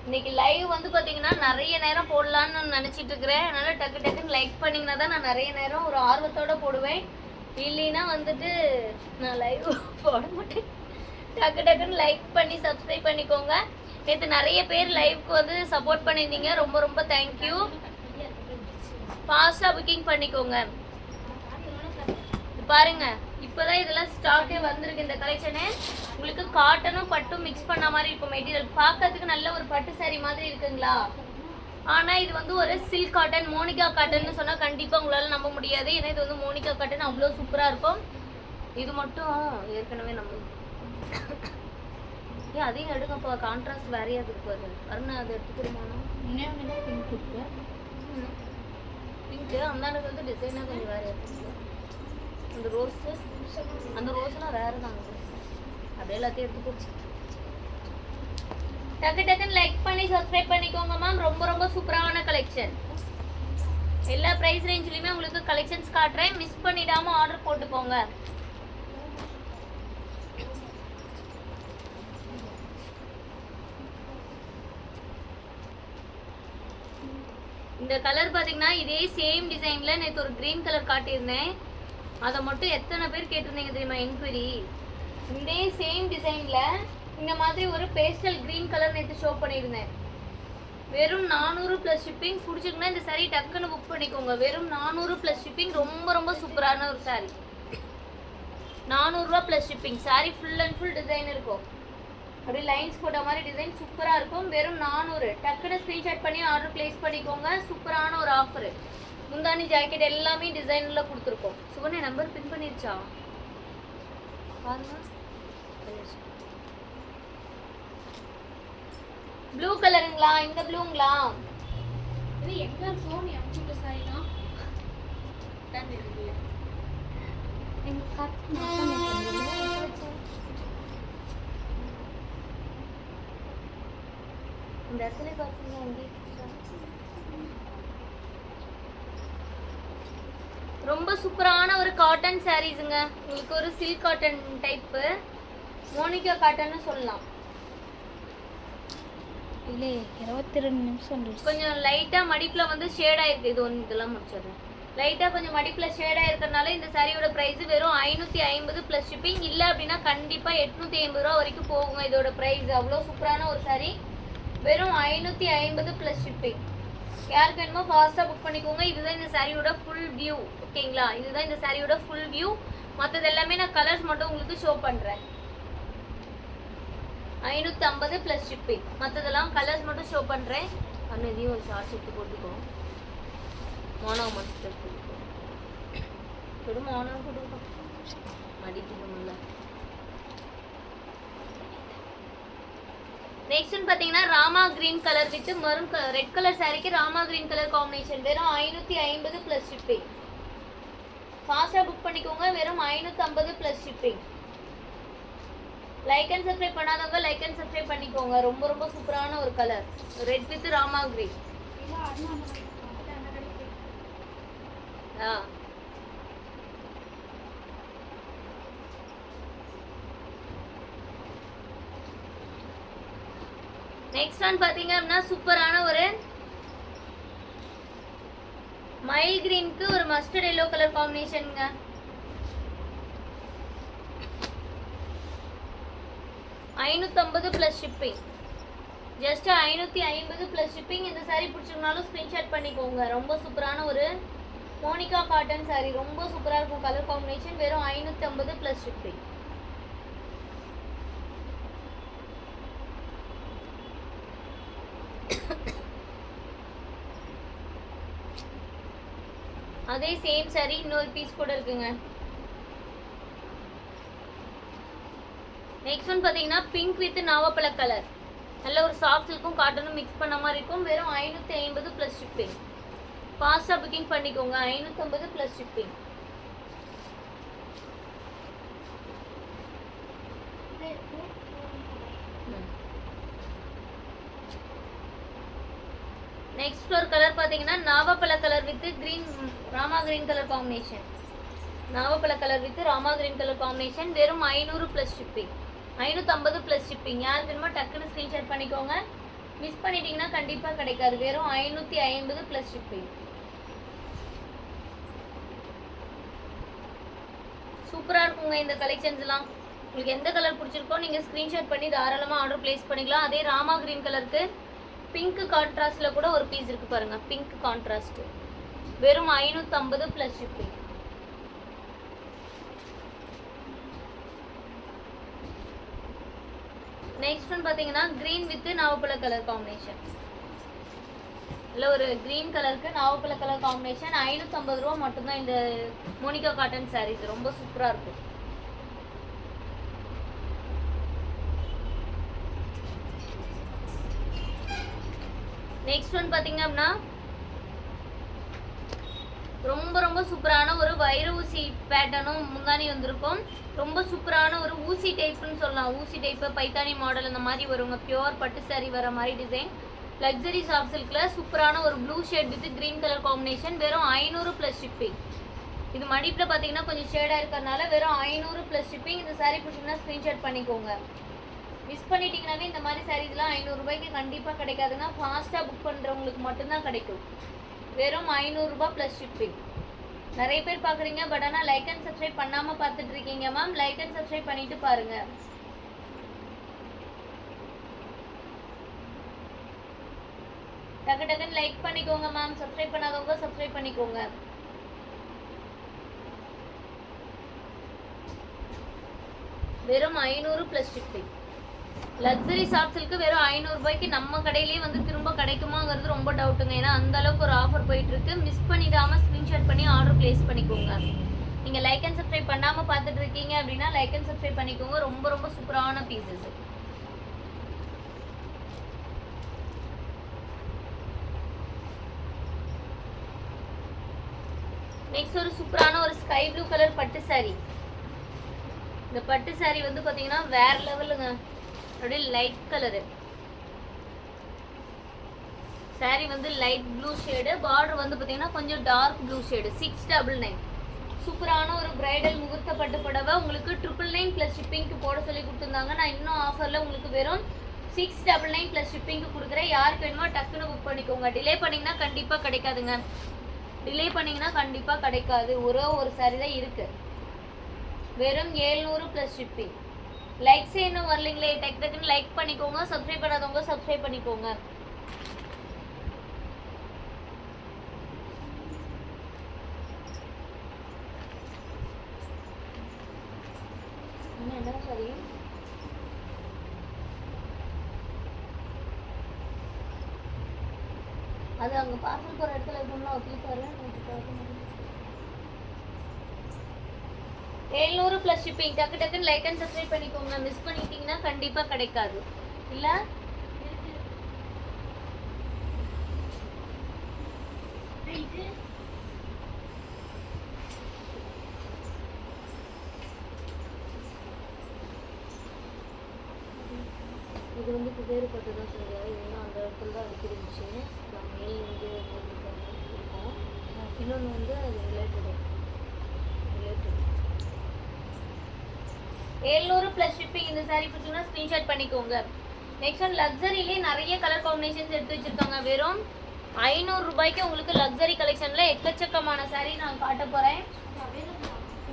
இன்னைக்கு லைவ் வந்து பார்த்தீங்கன்னா நிறைய நேரம் போடலான்னு நினச்சிட்டு இருக்கிறேன். அதனால் டக்கு டக்குன்னு லைக் பண்ணிங்கன்னா தான் நான் நிறைய நேரம் ஒரு ஆர்வத்தோடு போடுவேன். இல்லைன்னா வந்துட்டு நான் லைவ் போட மாட்டேன். டக்கு டக்குன்னு லைக் பண்ணி சப்ஸ்கிரைப் பண்ணிக்கோங்க. நேற்று நிறைய பேர் லைவ்க்கு வந்து சப்போர்ட் பண்ணியிருந்தீங்க. ரொம்ப ரொம்ப தேங்க்யூ. ஃபாஸ்ட்டாக புக்கிங் பண்ணிக்கோங்க. பாருங்க இப்போதான் இதெல்லாம் ஸ்டாக்கே வந்திருக்கு. இந்த கலெக்ஷனு உங்களுக்கு காட்டனும் பட்டும் மிக்ஸ் பண்ண மாதிரி இருக்கும். மெட்டீரியல் பார்க்கறதுக்கு நல்ல ஒரு பட்டு சாரி மாதிரி இருக்குங்களா? ஆனால் இது வந்து ஒரு சில்க் காட்டன், மோனிகா காட்டன்னு சொன்னால் கண்டிப்பாக உங்களால் நம்ப முடியாது. ஏன்னா இது வந்து மோனிகா காட்டன் அவ்வளோ சூப்பராக இருக்கும். இது மட்டும் ஏற்கனவே நம்ம ஏன் அதையும் எடுங்கப்பா, கான்ட்ராஸ்ட் வேறையாக இருப்பாரு. அருணா அதை எடுத்துக்கிறோமானா பிங்க் இருக்கு. பிங்க்கு அந்தாண்டுக்கு வந்து டிசைனாக கொஞ்சம் வேறையாக இருக்கு. அந்த ரோஸ்லாம் வேறு தாங்க. அப்படியே எல்லாத்தையும் எடுத்து போச்சு. டக்கு டக்குன்னு லைக் பண்ணி சப்ஸ்கிரைப் பண்ணிக்கோங்க மேம். ரொம்ப ரொம்ப சூப்பரான கலெக்ஷன். எல்லா ப்ரைஸ் ரேஞ்சிலையுமே உங்களுக்கு கலெக்ஷன்ஸ் காட்டுறேன். மிஸ் பண்ணிடாமல் ஆர்டர் போட்டுக்கோங்க. இந்த கலர் பார்த்தீங்கன்னா இதே சேம் டிசைனில் நேற்று ஒரு க்ரீன் கலர் காட்டியிருந்தேன். அதை மட்டும் எத்தனை பேர் கேட்டிருந்தீங்க தெரியுமா என்கொயரி. இதே சேம் டிசைனில் இந்த மாதிரி ஒரு பேஸ்டல் க்ரீன் கலர் நேற்று ஷோ பண்ணியிருந்தேன். வெறும் 400 ப்ளஸ் ஷிப்பிங். பிடிச்சிங்கன்னா இந்த சாரீ டக்குன்னு புக் பண்ணிக்கோங்க. வெறும் 400 ப்ளஸ் ஷிப்பிங். ரொம்ப ரொம்ப சூப்பரான ஒரு சாரீ. 400 ரூபா plus shipping. Sari full and full design இருக்கும். அப்படியே லைன்ஸ் போட்ட மாதிரி டிசைன் சூப்பராக இருக்கும். வெறும் 400. டக்குன்னு ஸ்க்ரீன்ஷாட் பண்ணி ஆர்டர் ப்ளேஸ் பண்ணிக்கோங்க. சூப்பரான ஒரு ஆஃபரு. முந்தானி ஜாக்கெட் எல்லாமே டிசைனில் கொடுத்துருக்கோம். சுவனே நம்பர் பின் பண்ணிருச்சா பாருங்க. ப்ளூ கலருங்களா? இந்த ப்ளூங்களா?
இது எங்க இருக்கும்? நீ அமுச்சுட்ட சாரிலாம் தான் இருக்கு.
இந்த இடத்துல பார்த்தீங்கன்னா ரொம்ப சூப்பரான ஒரு காட்டன் சாரீஸுங்க. உங்களுக்கு ஒரு சில்க் காட்டன் டைப்பு, மோனிகா காட்டன்னு சொல்லலாம்.
இல்லை 22 நிமிஷம்
கொஞ்சம் லைட்டாக மடிப்பில் வந்து ஷேடாக இருக்குது. இது ஒன்று இதெல்லாம் முடிச்சிடுறேன். லைட்டாக கொஞ்சம் மடிப்பில் ஷேடாக இருக்கிறதுனால இந்த சாரியோட ப்ரைஸ் வெறும் 550 ப்ளஸ் ஷிப்பிங். இல்லை அப்படின்னா கண்டிப்பாக 850 ரூபா வரைக்கும் போகுங்க இதோட ப்ரைஸ். அவ்வளோ சூப்பரான ஒரு சாரீ. வெறும் 550 ப்ளஸ் ஷிப்பிங். யாருக்கு வேணுமோ ஃபாஸ்ட்டாக புக் பண்ணிக்கோங்க. இதுதான் இந்த சாரியோட ஃபுல் வியூ. ஓகேங்களா? இதுதான் இந்த சாரியோட ஃபுல் வியூ. மற்றது எல்லாமே நான் கலர்ஸ் மட்டும் உங்களுக்கு ஷோ பண்ணுறேன். 550 ப்ளஸ் ஷிப்பிங். மற்றதெல்லாம் கலர்ஸ் மட்டும் ஷோ பண்ணுறேன். அன்னையும் ஒரு ஷார்ட்ஸ் எடுத்து போட்டுக்கோ. மோனோ மஸ்டர் போட்டுக்கோ. தொடு மோனோ போட்டுக்கோ. மடிக்கணும்ல. நெக்ஸ்ட் பார்த்தீங்கன்னா Rama green colour with maroon red colour சாரிக்கு ராமா கிரீன் கலர் காம்பினேஷன். வெறும் 550 ப்ளஸ் ஷிப்பிங். ஃபாஸ்ட்டாக புக் பண்ணிக்கோங்க. வெறும் 550 plus shipping. Like and subscribe பண்ணாதவங்க லைக் அண்ட் சப்ஸ்கிரைப் பண்ணிக்கோங்க. ரொம்ப ரொம்ப சூப்பரான ஒரு colour. Red with Rama green. Next one பார்த்தீங்க அப்படின்னா சூப்பரான ஒரு மைல் கிரீனுக்கு ஒரு மஸ்டர்ட் எல்லோ கலர் காம்பினேஷனுங்க. $550 plus shipping. Just 550 plus shipping. இந்த சாரீ பிடிச்சிருந்தாலும் ஸ்க்ரீன்ஷாட் பண்ணிக்கோங்க. ரொம்ப சூப்பரான ஒரு மோனிகா காட்டன் சாரீ. ரொம்ப சூப்பராக இருக்கும் கலர் காம்பினேஷன். வெறும் 550 ப்ளஸ் ஷிப்பிங். அதே சேம் சாரி இன்னொரு பீஸ் கூட இருக்குங்க. நெக்ஸ்ட் ஒன் பார்த்தீங்கன்னா பிங்க் வித் நாவப்பழ கலர். நல்ல ஒரு சாஃப்ட் சில்க்கும் காட்டனும் மிக்ஸ் பண்ண மாதிரி இருக்கும். வெறும் 550 ப்ளஸ் ஷிப்பிங். ஃபாஸ்ட்டாக புக்கிங் பண்ணிக்கோங்க. 550 ப்ளஸ் ஷிப்பிங். நெக்ஸ்ட் ஒரு கலர் பார்த்தீங்கன்னா நாவப்பழ colour with green Rama green colour combination. நாவப்பழ colour with Rama green colour combination. வெறும் 500 ப்ளஸ் ஷிப்பிங். 550 plus shipping. யார் வேணுமோ டக்குன்னு ஸ்க்ரீன்ஷாட் பண்ணிக்கோங்க. மிஸ் பண்ணிட்டீங்கன்னா கண்டிப்பாக கிடைக்காது. வெறும் 550 ப்ளஸ் ஷிப்பிங். சூப்பராக இருக்குங்க இந்த கலெக்ஷன்ஸ்லாம். உங்களுக்கு எந்த கலர் பிடிச்சிருக்கோ நீங்கள் ஸ்க்ரீன்ஷாட் பண்ணி தாராளமாக ஆர்டர் ப்ளேஸ் பண்ணிக்கலாம். அதே ராமா கிரீன் கலருக்கு பிங்க் கான்ட்ராஸ்டில் கூட ஒரு பீஸ் இருக்குது பாருங்கள். பிங்க் கான்ட்ராஸ்ட்டு வெறும் 550 ப்ளஸ் ஷிப்பிங். நெக்ஸ்ட் ஒன் பார்த்தீங்கன்னா க்ரீன் வித் நாவப்பழ கலர் காம்பினேஷன். இல்லை ஒரு க்ரீன் கலருக்கு நாவப்பழ கலர் காம்பினேஷன். 550 ரூபா மட்டும்தான் இந்த மோனிகா காட்டன் சாரீஸ். ரொம்ப சூப்பராக இருக்கும். நெக்ஸ்ட் ஒன் பார்த்தீங்க அப்படின்னா ரொம்ப ரொம்ப சூப்பரான ஒரு வைர ஊசி பேட்டர்னும் முந்தானி வந்திருக்கும். ரொம்ப சூப்பரான ஒரு ஊசி டைப்னு சொல்லலாம். ஊசி டைப்பு பைத்தானி மாடல் அந்த மாதிரி வருங்க. பியோர் பட்டு சாரி வர மாதிரி டிசைன். லக்ஸரி சாஃப்ட் சில்கில் சூப்பரான ஒரு blue shade with green colour combination. வெறும் 500 ப்ளஸ் ஷிப்பிங். இது மடிப்பில் பார்த்தீங்கன்னா கொஞ்சம் ஷேடாக இருக்கிறதுனால வெறும் 500 ப்ளஸ் ஷிப்பிங். இந்த சாரீ பிடிச்சிங்கன்னா ஸ்க்ரீன்ஷாட் பண்ணிக்கோங்க. மிஸ் பண்ணிட்டீங்கன்னாவே இந்த மாதிரி சாரீஸ்லாம் 500 ரூபாய்க்கு கண்டிப்பாக கிடைக்காதுங்க. ஃபாஸ்ட்டாக புக் பண்ணுறவங்களுக்கு மட்டும்தான் கிடைக்கும். வெறும் 500 ரூபாய் ப்ளஸ் ஷிப்பிங். நிறைய பேர் பார்க்குறீங்க, பட் ஆனால் லைக் அண்ட் சப்ஸ்கிரைப் பண்ணாமல் பார்த்துட்டு இருக்கீங்க மேம். லைக் அண்ட் சப்ஸ்கிரைப் பண்ணிட்டு பாருங்க. டக்கு டக்குன்னு லைக் பண்ணிக்கோங்க மேம். சப்ஸ்கிரைப் பண்ணாதவங்க சப்ஸ்கிரைப் பண்ணிக்கோங்க. வெறும் 500 plus shipping. Luxury soft silk வெறும் 500 ரூபாய்க்கு நம்ம கடையிலேயே வந்து திரும்ப கிடைக்குமாங்கிறது ரொம்ப டவுட்டுங்க. ஏன்னா அந்த அளவுக்கு ஒரு ஆஃபர் போயிட்டு இருக்கு. மிஸ் பண்ணிடாம ஸ்க்ரீன்ஷாட் பண்ணி ஆர்டர் பிளேஸ் பண்ணிக்கோங்க. நீங்க லைக் அண்ட் சப்ஸ்கிரைப் பண்ணாம பார்த்துட்டு இருக்கீங்க அப்படின்னா லைக் அண்ட் சப்ஸ்கிரைப் பண்ணிக்கோங்க. ரொம்ப ரொம்ப சூப்பரான பீசஸ். நெக்ஸ்ட் ஒரு சூப்பரான ஒரு ஸ்கை ப்ளூ கலர் பட்டு சாரி. இந்த பட்டு சாரி வந்து பாத்தீங்கன்னா வேற லெவலுங்க. அப்படியே லைட் கலரு சாரி வந்து லைட் ப்ளூ ஷேடு. பார்டர் வந்து பார்த்தீங்கன்னா கொஞ்சம் டார்க் ப்ளூ ஷேடு. 699. சூப்பரான ஒரு பிரைடல் முகூர்த்த பட்டு புடவை. உங்களுக்கு 999 ப்ளஸ் ஷிப்பிங்க்கு போட சொல்லி கொடுத்துருந்தாங்க. நான் இன்னும் ஆஃபரில் உங்களுக்கு வெறும் 699 ப்ளஸ் ஷிப்பிங்க்கு கொடுக்குறேன். யாருக்கு வேணுமோ டக்குன்னு புக் பண்ணிக்கோங்க. டிலே பண்ணிங்கன்னா கண்டிப்பாக கிடைக்காதுங்க. டிலே பண்ணிங்கன்னா கண்டிப்பாக கிடைக்காது. ஒரு சாரி தான் இருக்குது. வெறும் 700 ப்ளஸ் ஷிப்பிங். லைக்ஸ் இன்னும் வரலீங்களே, டக்கு டக்குன்னு லைக் பண்ணிக்கோங்க. சப்ஸ்கிரைப் பண்ணாதவங்க சப்ஸ்கிரைப் பண்ணிக்கோங்க. என்ன சாரி அது அங்கே பார்சல் போகிற இடத்துல இருக்கும்ல ஒத்திப்பாரு. 700 ப்ளஸ் ஷிப்பிங். டக்கு டக்குன்னு லைக் அண்ட் சப்ஸ்கிரைப் பண்ணிக்கோங்க. மிஸ் பண்ணிட்டீங்கன்னா கண்டிப்பாக கிடைக்காது. இல்லை இது வந்து வேறுபட்டு தான் சொல்லுவாரு. ஏன்னா அந்த இடத்துல தான் இருந்துச்சு. நான் மேல் வந்து இருக்கோம். இன்னொன்று வந்து அது ரிலேட்டடு 700 ப்ளஸ் ஷிப்பிங். இந்த சாரி பிடிச்சிங்கன்னா ஸ்க்ரீன்ஷாட் பண்ணிக்கோங்க. நெக்ஸ்ட் ஒன் லக்ஸரியிலே நிறைய கலர் காம்பினேஷன்ஸ் எடுத்து வச்சிருக்காங்க. வெறும் 500 ரூபாய்க்கு உங்களுக்கு லக்ஸரி கலெக்ஷனில் எக்கச்சக்கமான சாரி நான் காட்ட போகிறேன்.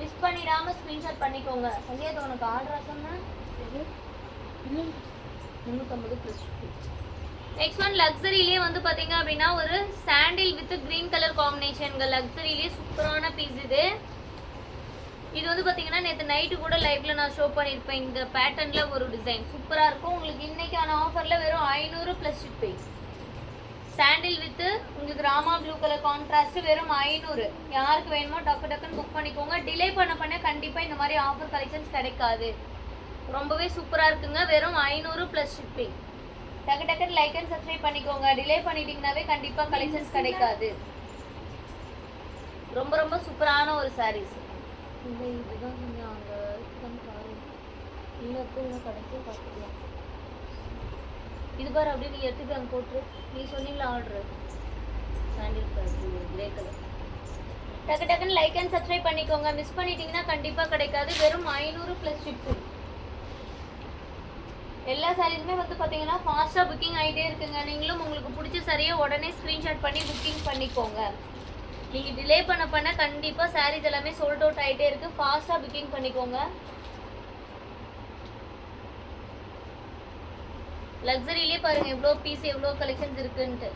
மிஸ் பண்ணிடாமல் ஸ்க்ரீன்ஷாட் பண்ணிக்கோங்க. ஐயா இது உனக்கு ஆர்டர் சொன்னேன். 350 ப்ளஸ் ஷிப்பிங். நெக்ஸ்ட் ஒன் லக்ஸரியிலே வந்து பார்த்தீங்க அப்படின்னா ஒரு சாண்டில் வித் க்ரீன் கலர் காம்பினேஷன்கள். லக்ஸரியிலே சூப்பரான பீஸ் இது. இது வந்து பார்த்தீங்கன்னா நேற்று நைட்டு கூட லைவ்ல நான் ஷோ பண்ணியிருப்பேன். இந்த பேட்டர்னில் ஒரு டிசைன் சூப்பராக இருக்கும். உங்களுக்கு இன்னைக்கான ஆஃபரில் வெறும் 500 ப்ளஸ் ஷிப்பிங். சாண்டில் வித்து உங்களுக்கு ராமா ப்ளூ கலர் கான்ட்ராஸ்ட் வெறும் 500. யாருக்கு வேணுமோ டக்கு டக்குன்னு புக் பண்ணிக்கோங்க. டிலே பண்ண கண்டிப்பாக இந்த மாதிரி ஆஃபர் கலெக்ஷன்ஸ் கிடைக்காது. ரொம்பவே சூப்பராக இருக்குங்க. வெறும் 500 ப்ளஸ் ஷிப்பிங். டக்கு டக்குன்னு லைக் அண்ட் சப்ஸ்கிரைப் பண்ணிக்கோங்க. டிலே பண்ணிட்டீங்கன்னாவே கண்டிப்பாக கலெக்ஷன்ஸ் கிடைக்காது. ரொம்ப ரொம்ப சூப்பரான ஒரு சாரீஸ். இதுதான் கொஞ்சம் அங்கே பாருங்க. இன்னும் கிடைக்க பார்த்துக்கலாம். இது பாரு அப்படியே நீ எடுத்துட்டு அங்கே போட்டு நீ சொன்னீங்களா ஆர்டர் சாண்டில் கலர் கிரே கலர். டக்கு டக்குன்னு லைக் அண்ட் சப்ஸ்கிரைப் பண்ணிக்கோங்க. மிஸ் பண்ணிட்டீங்கன்னா கண்டிப்பாக கிடைக்காது. வெறும் 500 ப்ளஸ் ஷிப்பிங். எல்லா சாரீஸுமே வந்து பார்த்தீங்கன்னா ஃபாஸ்ட்டாக புக்கிங் ஆகிட்டே இருக்குங்க. நீங்களும் உங்களுக்கு பிடிச்ச சாரியை உடனே ஸ்க்ரீன்ஷாட் பண்ணி புக்கிங் பண்ணிக்கோங்க. நீங்கள் டிலே பண்ண கண்டிப்பாக சாரீஸ் எல்லாமே சோல்ட் அவுட் ஆகிட்டே இருக்குது. ஃபாஸ்ட்டாக புக்கிங் பண்ணிக்கோங்க. லக்ஸரியிலே பாருங்கள் எவ்வளோ பீஸ் எவ்வளோ கலெக்ஷன்ஸ் இருக்குன்ட்டு.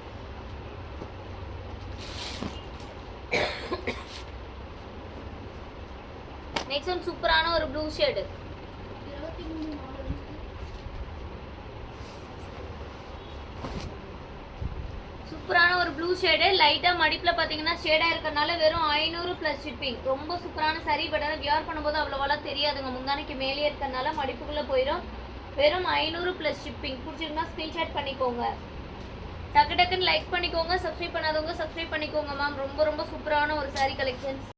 நெக்ஸ்ட் ஒன் சூப்பரான ஒரு ப்ளூ ஷேடு. சூப்பரான ஒரு ப்ளூ ஷேடு. லைட்டாக மடிப்பில் பார்த்தீங்கன்னா ஷேடாக இருக்கிறனால வெறும் 500 ப்ளஸ் ஷிப்பிங். ரொம்ப சூப்பரான சாரி. பட் ஆனால் வியர் பண்ணும்போது அவ்வளோவெல்லாம் தெரியாதுங்க. முந்தானைக்கு மேலே இருக்கிறனால மடிப்புக்குள்ளே போயிடும். வெறும் 500 ப்ளஸ் ஷிப்பிங். பிடிச்சிருந்தா ஸ்க்ரீன்ஷாட் பண்ணிக்கோங்க. டக்கு டக்குன்னு லைக் பண்ணிக்கோங்க. சப்ஸ்கிரைப் பண்ணாதவங்க சப்ஸ்கிரைப் பண்ணிக்கோங்க மேம். ரொம்ப ரொம்ப சூப்பரான ஒரு சாரி கலெக்ஷன்ஸ்.